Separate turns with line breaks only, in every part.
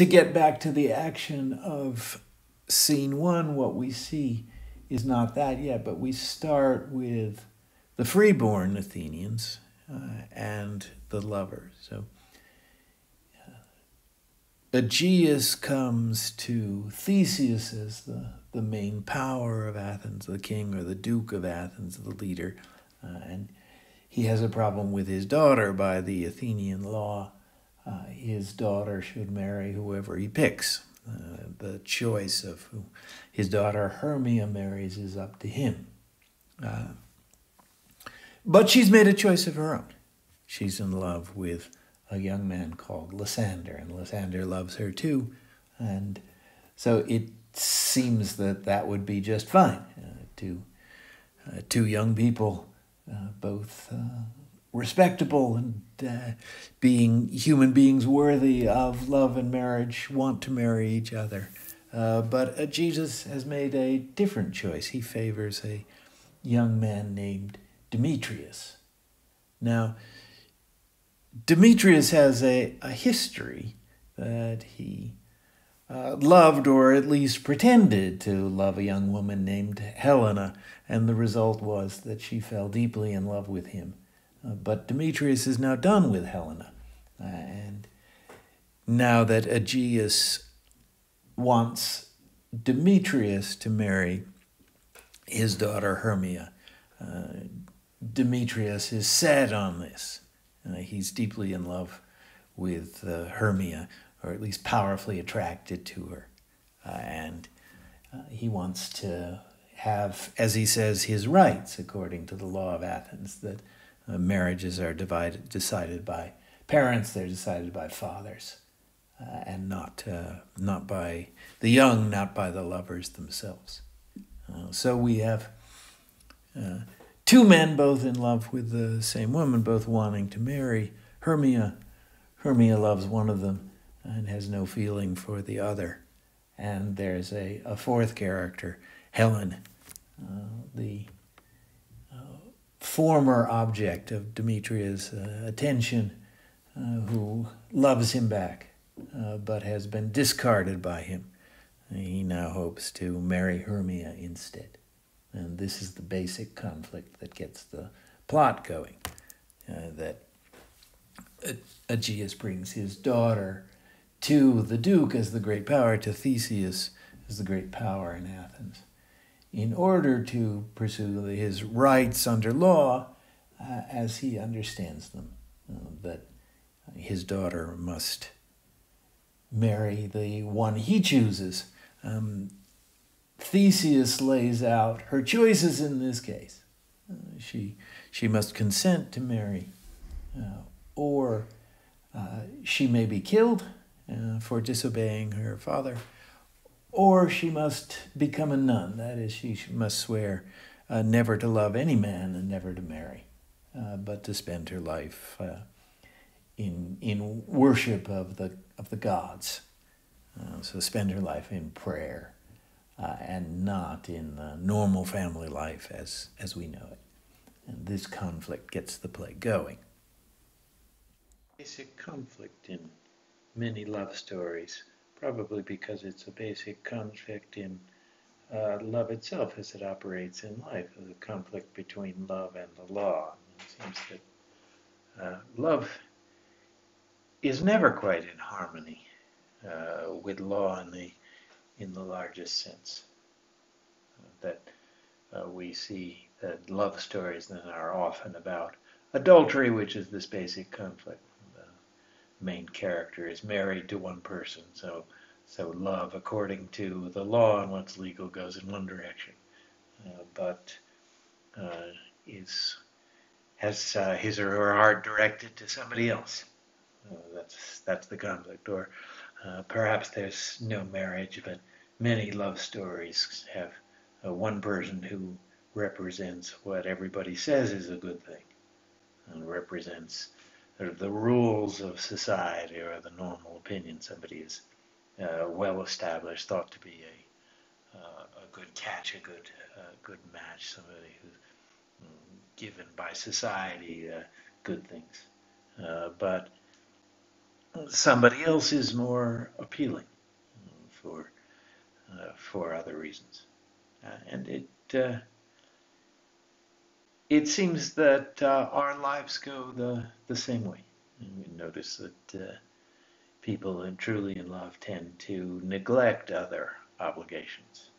to get back to the action of scene one, what we see is not that yet, but we start with the freeborn Athenians and the lovers. So Aegeus comes to Theseus as the main power of Athens, the king or the duke of Athens, the leader, and he has a problem with his daughter by the Athenian law. His daughter should marry whoever he picks. The choice of who his daughter Hermia marries is up to him. But she's made a choice of her own. She's in love with a young man called Lysander, and Lysander loves her too. And so it seems that that would be just fine. Two young people, both respectable and being human beings worthy of love and marriage, want to marry each other. But Aegeus has made a different choice. He favors a young man named Demetrius. Now, Demetrius has a history that he loved, or at least pretended to love, a young woman named Helena, and the result was that she fell deeply in love with him. But Demetrius is now done with Helena, and now that Aegeus wants Demetrius to marry his daughter Hermia, Demetrius is set on this. He's deeply in love with Hermia, or at least powerfully attracted to her. And he wants to have, as he says, his rights according to the law of Athens, that marriages are decided by parents, they're decided by fathers, and not by the young, not by the lovers themselves. So we have two men both in love with the same woman, both wanting to marry Hermia. Hermia loves one of them and has no feeling for the other. And there's a fourth character, Helen, the former object of Demetrius' attention, who loves him back, but has been discarded by him. He now hopes to marry Hermia instead. And this is the basic conflict that gets the plot going, that Aegeus brings his daughter to the Duke as the great power, to Theseus as the great power in Athens, in order to pursue his rights under law as he understands them, that his daughter must marry the one he chooses. Theseus lays out her choices in this case. She must consent to marry, or she may be killed for disobeying her father, or she must become a nun. That is, she must swear never to love any man and never to marry, but to spend her life in worship of the gods. So spend her life in prayer, and not in the normal family life as we know it. And this conflict gets the play going. Basic conflict in many love stories, probably because it's a basic conflict in love itself as it operates in life, the conflict between love and the law. It seems that love is never quite in harmony with law in the largest sense. That we see that love stories then are often about adultery, which is this basic conflict. The main character is married to one person, so love, according to the law and what's legal, goes in one direction, but has his or her heart directed to somebody else. That's the conflict. Or perhaps there's no marriage, but many love stories have one person who represents what everybody says is a good thing, and represents the rules of society or the normal opinion. Somebody is well established, thought to be a good catch, a good match, somebody who's given by society good things. But somebody else is more appealing for other reasons. And it seems that our lives go the same way. And we notice that people truly in love tend to neglect other obligations.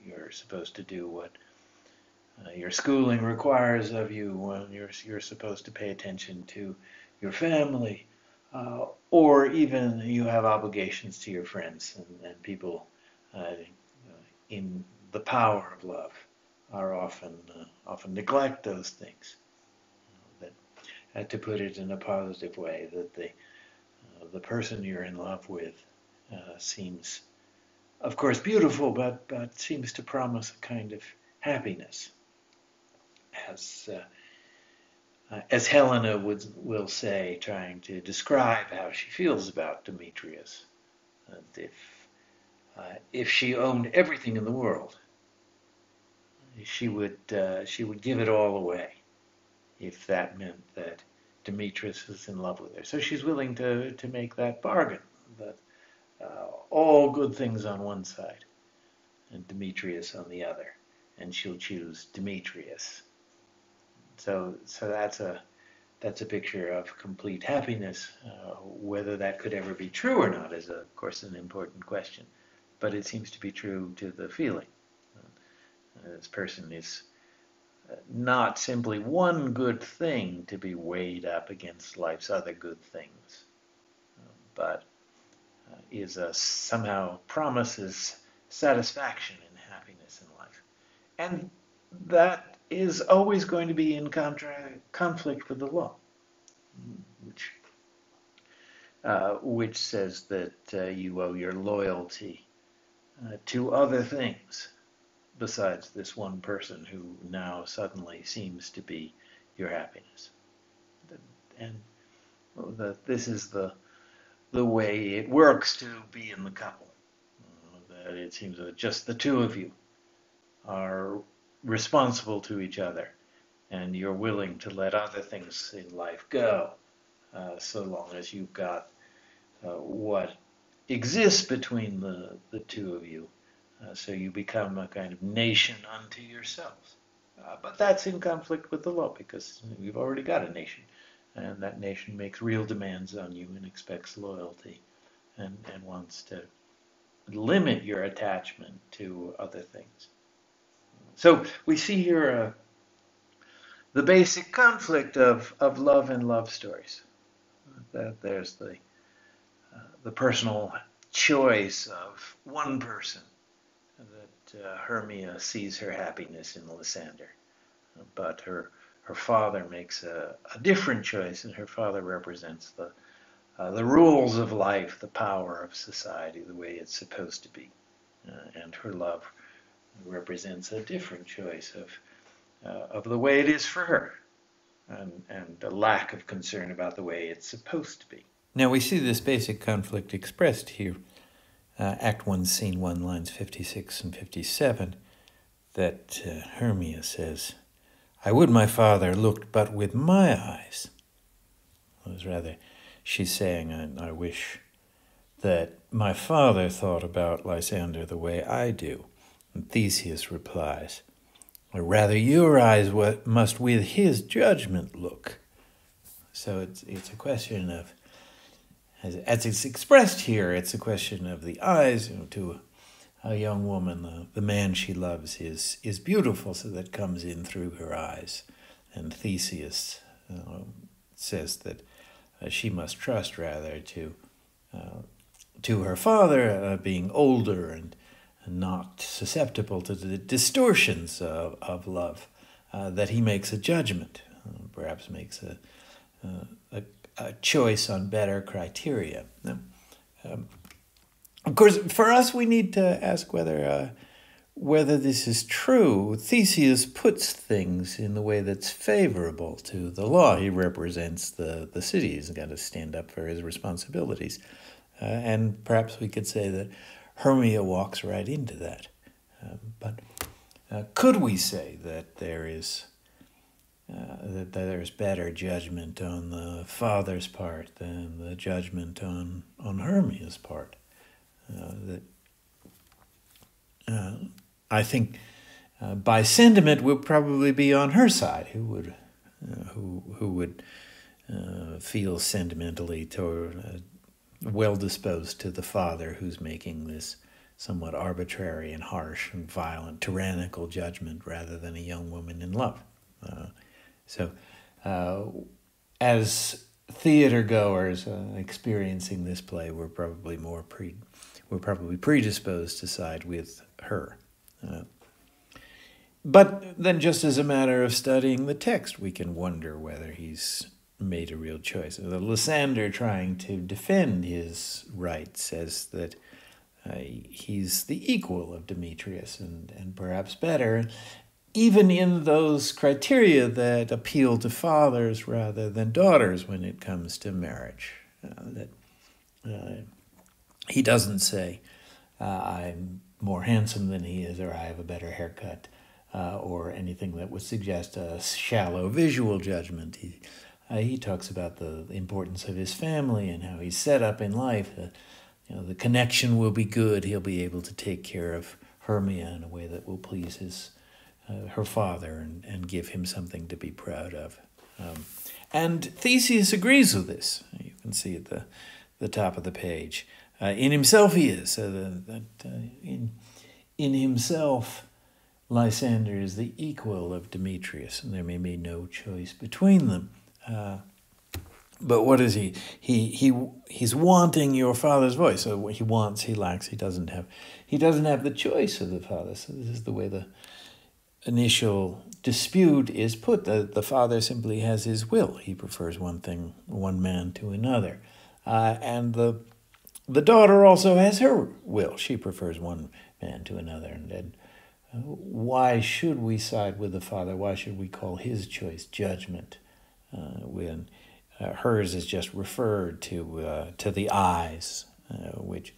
You're supposed to do what your schooling requires of you. When you're supposed to pay attention to your family, or even you have obligations to your friends and people in the power of love are often neglect those things. That, to put it in a positive way, that the person you're in love with seems, of course, beautiful, but seems to promise a kind of happiness, as Helena will say, trying to describe how she feels about Demetrius. And if she owned everything in the world, she would give it all away if that meant that Demetrius was in love with her. So she's willing to make that bargain, that all good things on one side and Demetrius on the other, and she'll choose Demetrius. So that's a picture of complete happiness. Whether that could ever be true or not is, of course, an important question, but it seems to be true to the feeling. This person is not simply one good thing to be weighed up against life's other good things, but somehow promises satisfaction and happiness in life. And that is always going to be in conflict with the law, which says that you owe your loyalty to other things besides this one person who now suddenly seems to be your happiness. And this is the way it works to be in the couple. That it seems that just the two of you are responsible to each other, and you're willing to let other things in life go, so long as you've got what exists between the two of you. So you become a kind of nation unto yourselves. But that's in conflict with the law, because you've already got a nation, and that nation makes real demands on you and expects loyalty and wants to limit your attachment to other things. So we see here the basic conflict of love and love stories. That there's the personal choice of one person, that Hermia sees her happiness in Lysander, but her father makes a different choice, and her father represents the rules of life, the power of society, the way it's supposed to be, and her love represents a different choice of the way it is for her, and a lack of concern about the way it's supposed to be. Now we see this basic conflict expressed here. Act 1, Scene 1, lines 56 and 57, that Hermia says, "I would my father looked but with my eyes." It was rather, she's saying, I wish that my father thought about Lysander the way I do. And Theseus replies, "Or rather your eyes must with his judgment look." So it's a question of, as it's expressed here, it's a question of the eyes. To a young woman, the man she loves is beautiful, so that comes in through her eyes. And Theseus says that she must trust rather to her father, being older and not susceptible to the distortions of love, that he makes a judgment, perhaps makes a choice on better criteria. Now, of course, for us, we need to ask whether this is true. Theseus puts things in the way that's favorable to the law. He represents the city. He's got to stand up for his responsibilities. And perhaps we could say that Hermia walks right into that. But could we say that there is that there's better judgment on the father's part than the judgment on Hermia's part. I think by sentiment will probably be on her side, who would feel sentimentally toward well disposed to the father who's making this somewhat arbitrary and harsh and violent, tyrannical judgment rather than a young woman in love. So, as theater goers experiencing this play, we're probably predisposed to side with her. But then, just as a matter of studying the text, we can wonder whether he's made a real choice. Lysander, trying to defend his right, says that he's the equal of Demetrius and perhaps better, even in those criteria that appeal to fathers rather than daughters when it comes to marriage. He doesn't say, I'm more handsome than he is, or I have a better haircut, or anything that would suggest a shallow visual judgment. He talks about the importance of his family and how he's set up in life. The connection will be good. He'll be able to take care of Hermia in a way that will please her father and give him something to be proud of. And Theseus agrees with this. You can see at the top of the page. In himself he is. In himself, Lysander is the equal of Demetrius, and there may be no choice between them. But what is he? He's wanting your father's voice. So what he wants, he lacks. He doesn't have the choice of the father. So this is the way the initial dispute is put. The father simply has his will. He prefers one man to another, and the daughter also has her will. She prefers one man to another. And why should we side with the father? Why should we call his choice judgment when hers is just referred to the eyes, which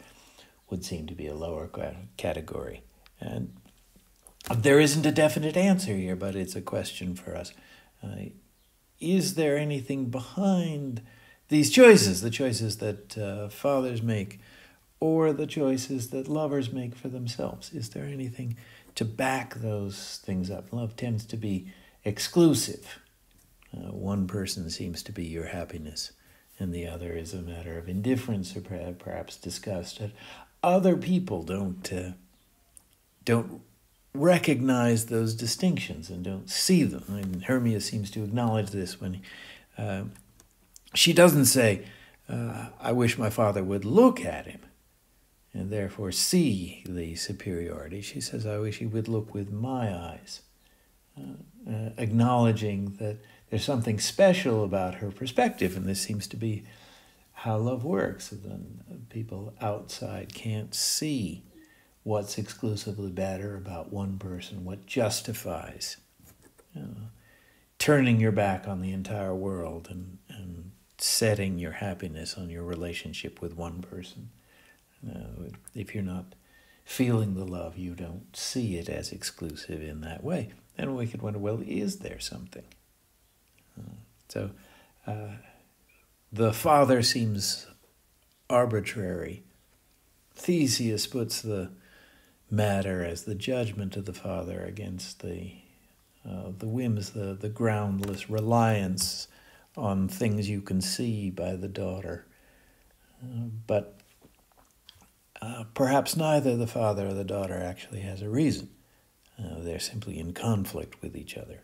would seem to be a lower category? And there isn't a definite answer here, but it's a question for us. Is there anything behind these choices, the choices that fathers make, or the choices that lovers make for themselves? Is there anything to back those things up? Love tends to be exclusive. One person seems to be your happiness, and the other is a matter of indifference or perhaps disgust. Other people don't recognize those distinctions and don't see them. And Hermia seems to acknowledge this when she doesn't say, I wish my father would look at him and therefore see the superiority. She says, I wish he would look with my eyes, acknowledging that there's something special about her perspective, and this seems to be how love works. Then people outside can't see what's exclusively better about one person, what justifies turning your back on the entire world and setting your happiness on your relationship with one person. If you're not feeling the love, you don't see it as exclusive in that way. And we could wonder, well, is there something? So the father seems arbitrary. Theseus puts the matter as the judgment of the father against the whims, the groundless reliance on things you can see by the daughter. But perhaps neither the father or the daughter actually has a reason. They're simply in conflict with each other.